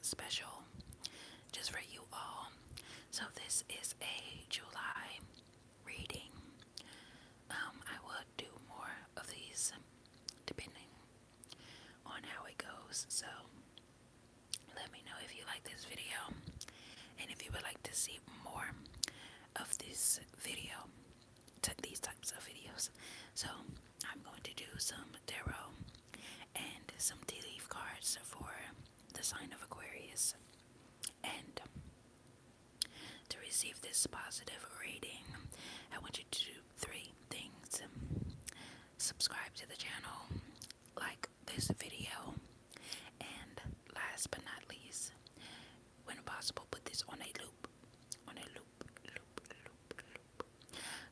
special just for you all. So this is a July reading. I will do more of these depending on how it goes. So let me know if you like this video and if you would like to see more of this video, these types of videos. So I'm going to do some tarot and some tea leaf cards for the sign of Aquarius. And to receive this positive reading, I want you to do 3 things. Subscribe to the channel, like this video, and last but not least, when possible, put this on a loop,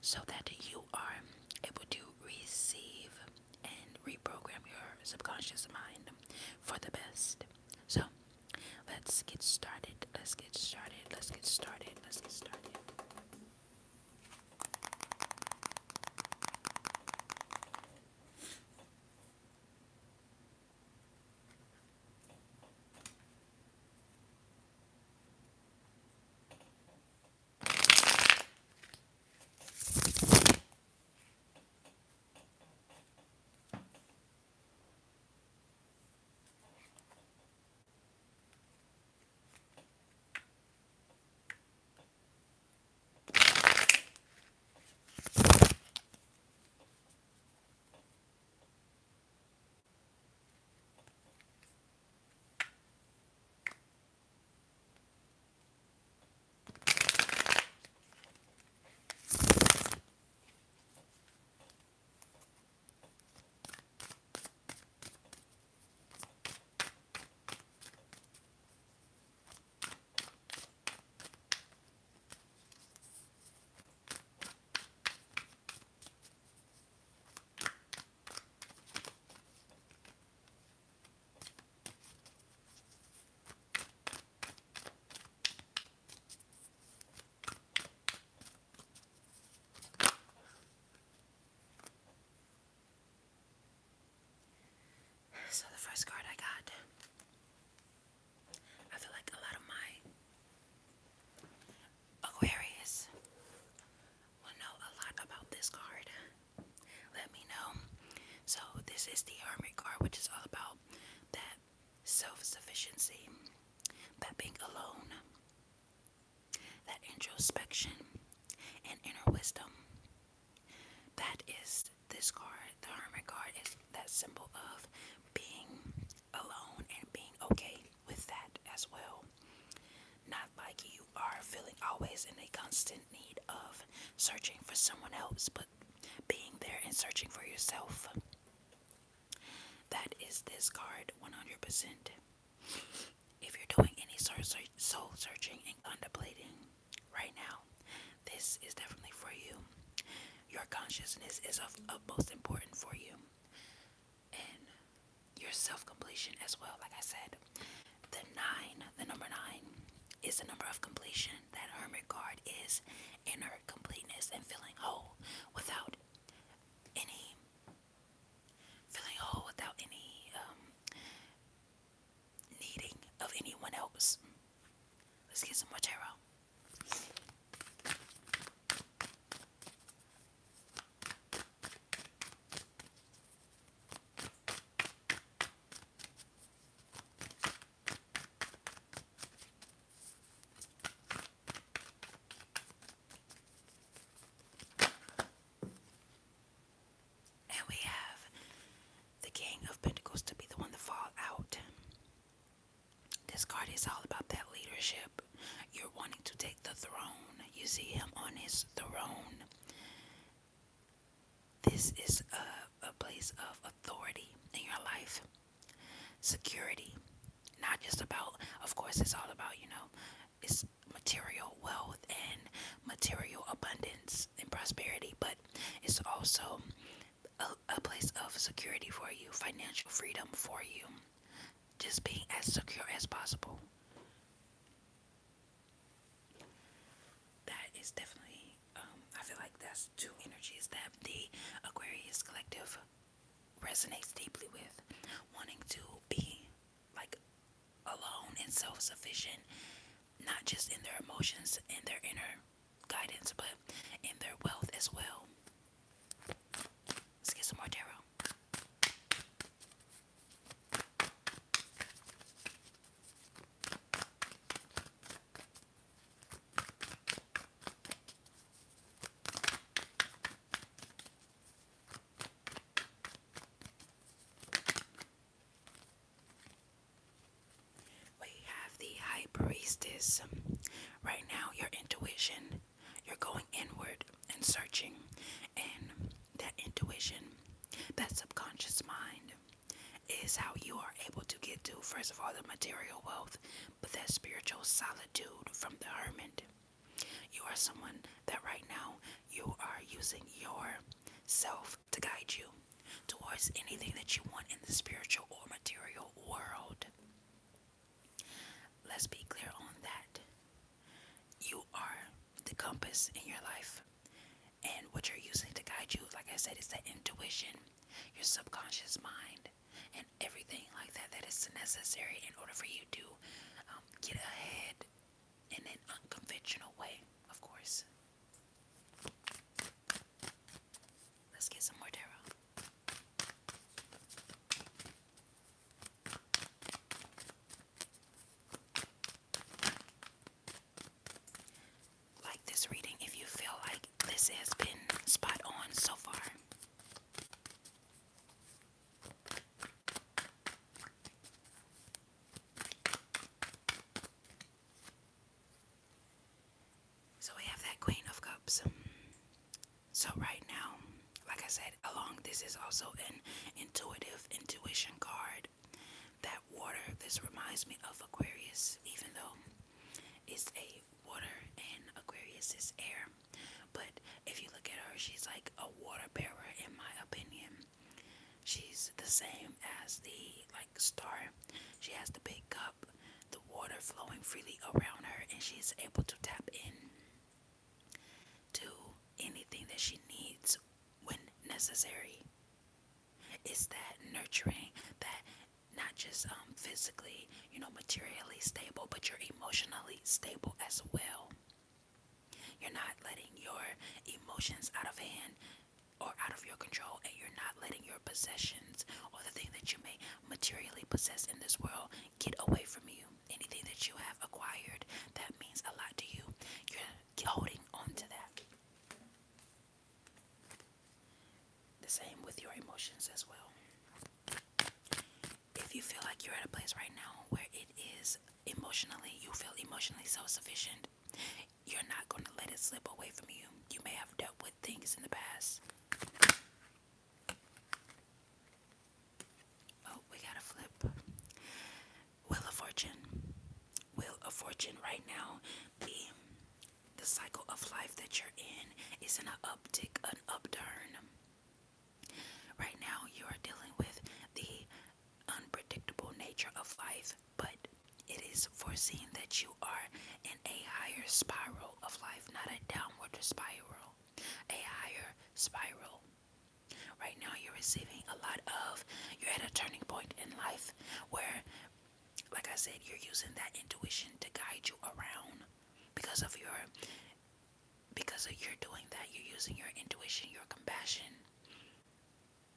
so that you are able to receive and reprogram your subconscious mind for the best. So let's get started. So the first card I got, I feel like a lot of my Aquarius will know a lot about this card. Let me know. So this is the Hermit card, which is all about that self-sufficiency, that being alone, that introspection and inner wisdom. That is this card. The Hermit card is that symbol of being alone and being okay with that as well. Not like you are feeling always in a constant need of searching for someone else, but being there and searching for yourself. That is this card 100%. If you're doing any soul searching and contemplating right now, this is definitely for you. Your consciousness is of utmost importance for you, and your self-completion as well. Like I said, the number 9 is the number of completion. That Hermit card is inner completeness and feeling whole without any needing of anyone else. Let's get some more tarot. And we have the King of Pentacles to be the one to fall out. This card is all about that leadership. You're wanting to take the throne. You see him on his throne. This is a place of authority in your life. Security. Not just about, of course, it's all about, it's material wealth and material abundance and prosperity, but it's also a place of security for you, financial freedom for you. Just being as secure as possible. That is definitely, I feel like that's 2 energies that the Aquarius collective resonates deeply with. Wanting to be like alone and self-sufficient, not just in their emotions and their inner guidance, but in their wealth as well. Let's get some more tarot. We have the High Priestess. Right now, your intuition, you're going inward and searching, and that intuition, that subconscious mind, is how you are able to get to, first of all, the material wealth, but that spiritual solitude from the hermit. You are someone that right now you are using yourself to guide you towards anything that you want in the spiritual or material world. Let's be clear on that. You are the compass in your life, and what you're using to guide you, like I said, is that intuition, your subconscious mind, and everything like that that is necessary in order for you to get ahead in an unconventional way, of course. Let's get some more tarot. Like this reading if you feel like this has been spot on so far. So we have that Queen of Cups. So right now, like I said, along this is also an intuition card. That water, this reminds me of Aquarius, even though it's a water and Aquarius is air. But if you look at her, she's like a water bearer in my opinion. She's the same as the star. She has the big cup, the water flowing freely around her, and she's able to tap in to anything that she needs when necessary. It's that nurturing, that not just physically, materially stable, but you're emotionally stable as well. You're not letting your emotions out of hand or out of your control, and you're not letting your possessions or the thing that you may materially possess in this world get away from you. Anything that you have acquired that means a lot to you, you're holding on to that. The same with your emotions as well. If you feel like you're at a place right now where it is you feel emotionally self-sufficient, you're not going to let it slip away from you. You may have dealt with things in the past. Oh, we got a flip. Wheel of Fortune. Wheel of Fortune right now, the cycle of life that you're in is in an uptick, an upturn. Right now, you are dealing with the unpredictable nature of life, but it is foreseen that you are in a higher spiral of life, not a downward spiral, a higher spiral. Right now, you're receiving you're at a turning point in life where, like I said, you're using that intuition to guide you around because of you're doing that. You're using your intuition, your compassion,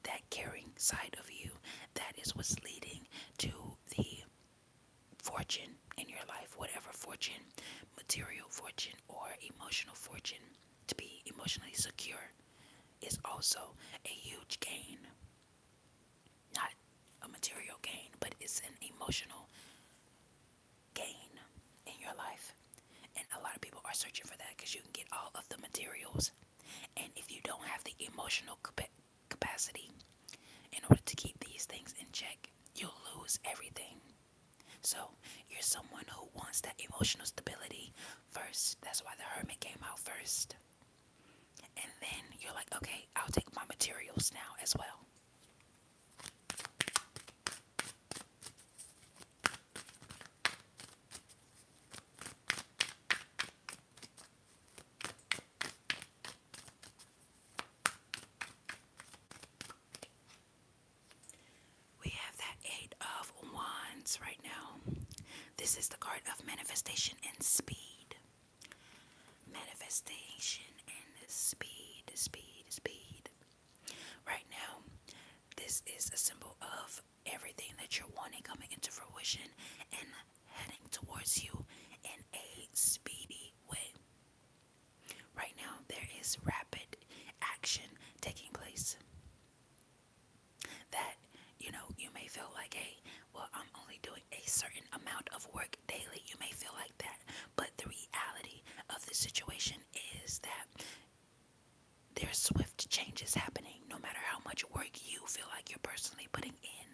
that caring side of you. That is what's leading to the fortune in your life, whatever fortune, material fortune or emotional fortune. To be emotionally secure is also a huge gain. Not a material gain, but it's an emotional gain in your life. And a lot of people are searching for that because you can get all of the materials. And if you don't have the emotional capacity in order to keep these things in check, you'll lose everything. So you're someone who wants that emotional stability first. That's why the Hermit came out first. And then you're like, okay, I'll take my materials now as well. We have that Eight of Wands right now. This is the card of manifestation and speed. Manifestation and speed. Right now, this is a symbol of everything that you're wanting coming into fruition and heading towards you in a speedy way. Right now, there is rapid action taking place. That, you may feel like, hey, well, I'm only doing a certain amount of work daily. You may feel like that. But the reality of the situation is that there's swift changes happening no matter how much work you feel like you're personally putting in.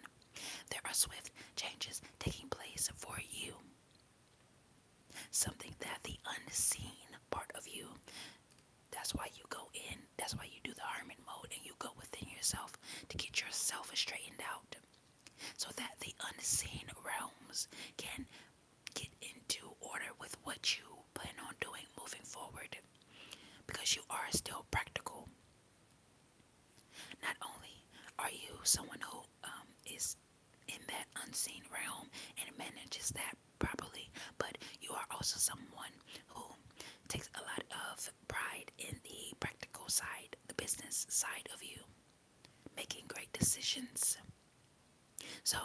There are swift changes taking place for you. Something that the unseen part of you, that's why you go in, that's why you do the hermit mode and you go within yourself to get yourself straightened out. So that the unseen realms can get into order with what you plan on doing moving forward. Because you are still practical. Not only are you someone who is in that unseen realm and manages that properly, but you are also someone who takes a lot of pride in the practical side, the business side of you, making great decisions. So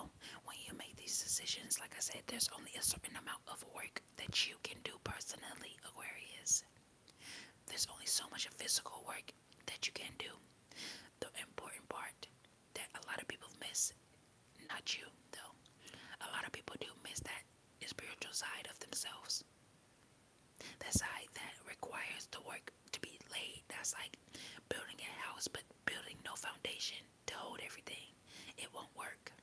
when you make these decisions, like I said, there's only a certain amount of work that you can do personally, Aquarius. There's only so much physical work that you can do. The important part that a lot of people miss, not you though, a lot of people do miss that spiritual side of themselves. That side that requires the work to be laid. That's like building a house but building no foundation to hold everything. It won't work.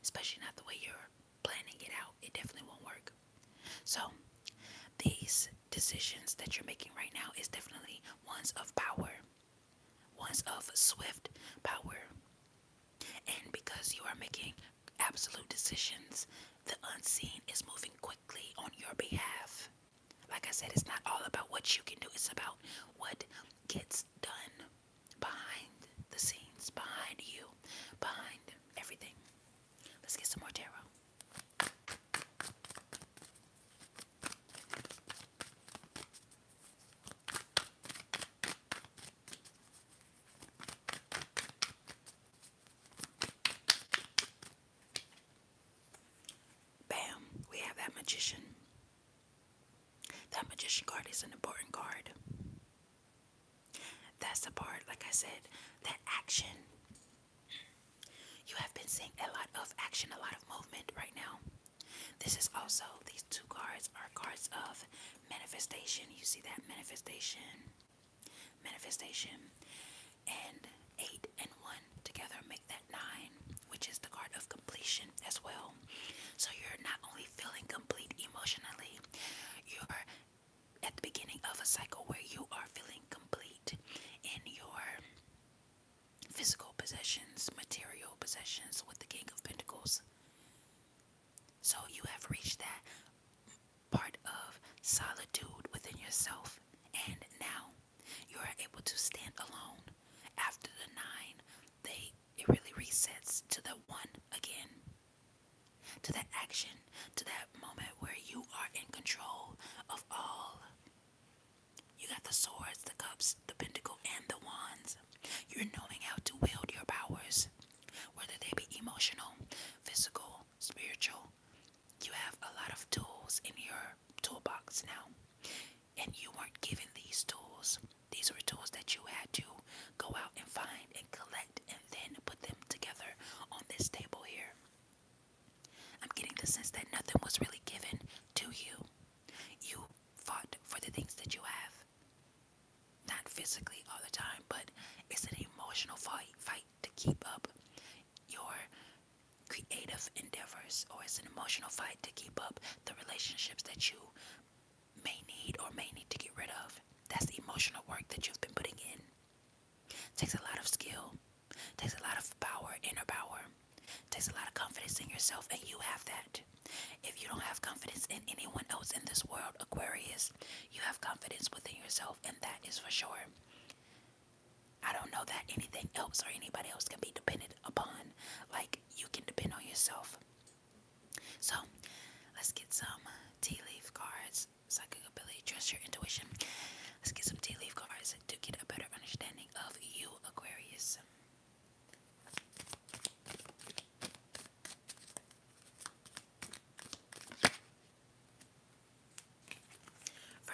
Especially not the way you're planning it out. It definitely won't work. So these decisions that you're making right now is definitely ones of power, ones of swift power. And because you are making absolute decisions, the unseen is moving quickly on your behalf. Like I said, it's not all about what you can do, it's about what gets done behind the scenes, behind you, behind everything. Let's get some more tarot. Bam, we have that magician. That magician card is an important card. That's the part, like I said, that action. You have been seeing a lot of action, a lot of movement right now. This is also, these two cards are cards of manifestation. You see that manifestation, and 8 and 1 together make that 9, which is the card of completion as well. So you're not only feeling complete emotionally, you're at the beginning of a cycle where you are feeling complete in your physical possessions, material possessions with the King of Pentacles. So you have reached that part of solitude within yourself, and now you are able to stand alone. After the 9, it really resets to the 1 again, to that action, to that moment where you are in control of all. You got the swords, the cups, the pentacle, and the wands. You're knowing how to wield your powers, whether they be emotional, physical, spiritual. You have a lot of tools in your toolbox now, and you weren't given these tools. These were tools that you had to go out and find and collect and then put them together on this table here. I'm getting the sense that nothing was really given to you. You fought for the things that you have. Not physically all the time, but it's an emotional fight to keep up your creative endeavors, or it's an emotional fight to keep up the relationships that you may need or may need to get rid of. That's the emotional work that you've been putting in. Takes a lot of skill, takes a lot of power, inner power, takes a lot of confidence in yourself, and you have that. If you don't have confidence in anyone else in this world, Aquarius, you have confidence within yourself, and that is for sure. I don't know that anything else or anybody else can be depended upon like you can depend on yourself. So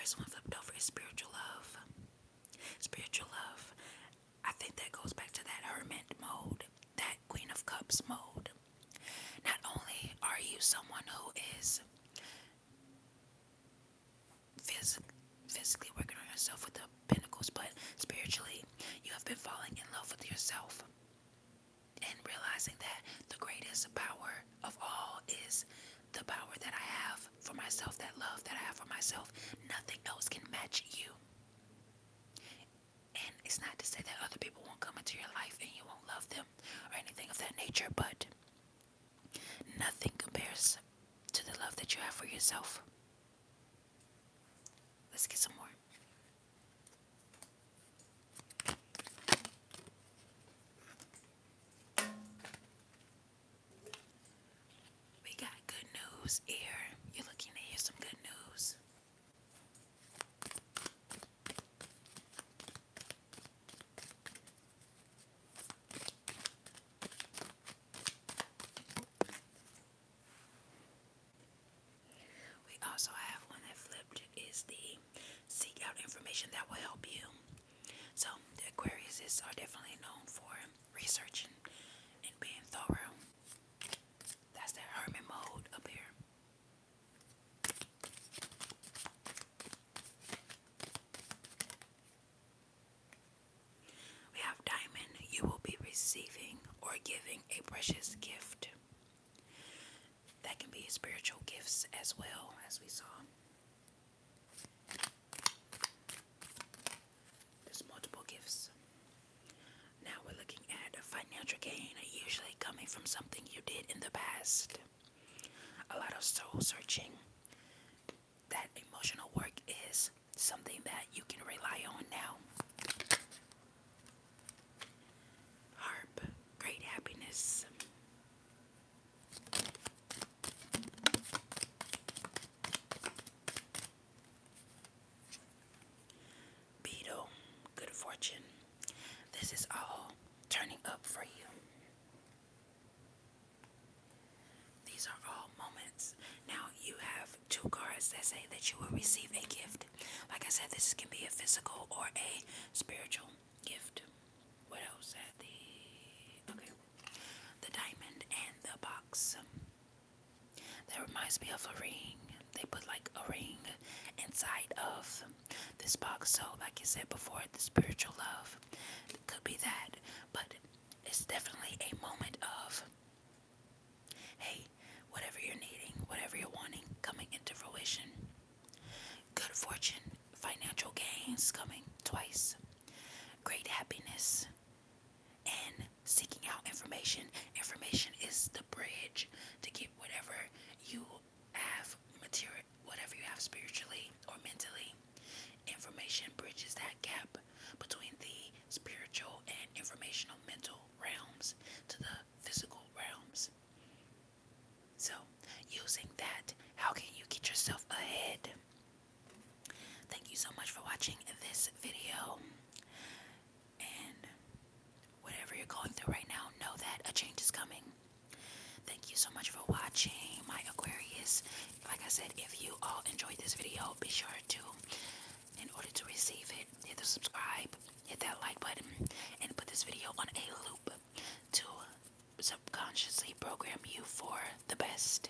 first one flipped over is spiritual love. Spiritual love. I think that goes back to that hermit mode, that Queen of Cups mode. Not only are you someone who is physically working on yourself with the pinnacles, but spiritually, you have been falling in love with yourself and realizing that the greatest power of all is the power that I have for myself, that love that I have for myself. Nothing else can match you. And it's not to say that other people won't come into your life and you won't love them or anything of that nature, but nothing compares to the love that you have for yourself. Let's get some more. We got good news here. You're looking to hear some good news. We also have one that flipped is the seek out information that will help you. So the Aquariuses are definitely known for researching and being thorough. That's that hermit mode up here. We have Diamond. You will be receiving or giving a precious gift. That can be spiritual gifts as well, as we saw. There's multiple gifts. Now we're looking at a financial gain, usually coming from something you did in the past. A lot of soul searching. That emotional work is something that you can rely on now. Harp, great happiness. Beetle, good fortune. This is all turning up for you. These are all moments. Now you have two cards that say that you will receive a gift. Like I said, this can be a physical or a spiritual gift. What else had the diamond and the box. That reminds me of a ring. They put like a ring inside of this box. So like I said before, the spiritual love could be that. But it's definitely a moment of, hey, whatever you're needing, whatever you're wanting, coming into fruition. Good fortune, financial gains coming twice. Great happiness, and seeking out information. Information is the bridge to get whatever you have material, whatever you have spiritually or mentally. Information bridges that gap between the spiritual and informational mental realms to the physical realms. So, using that, how can you get yourself ahead? Thank you so much for watching this video. And whatever you're going through right now, know that a change is coming. Thank you so much for watching, my Aquarius. Like I said, if you all enjoyed this video, be sure to, in order to receive it, hit the subscribe, hit that like button, and put this video on a loop to subconsciously program you for the best.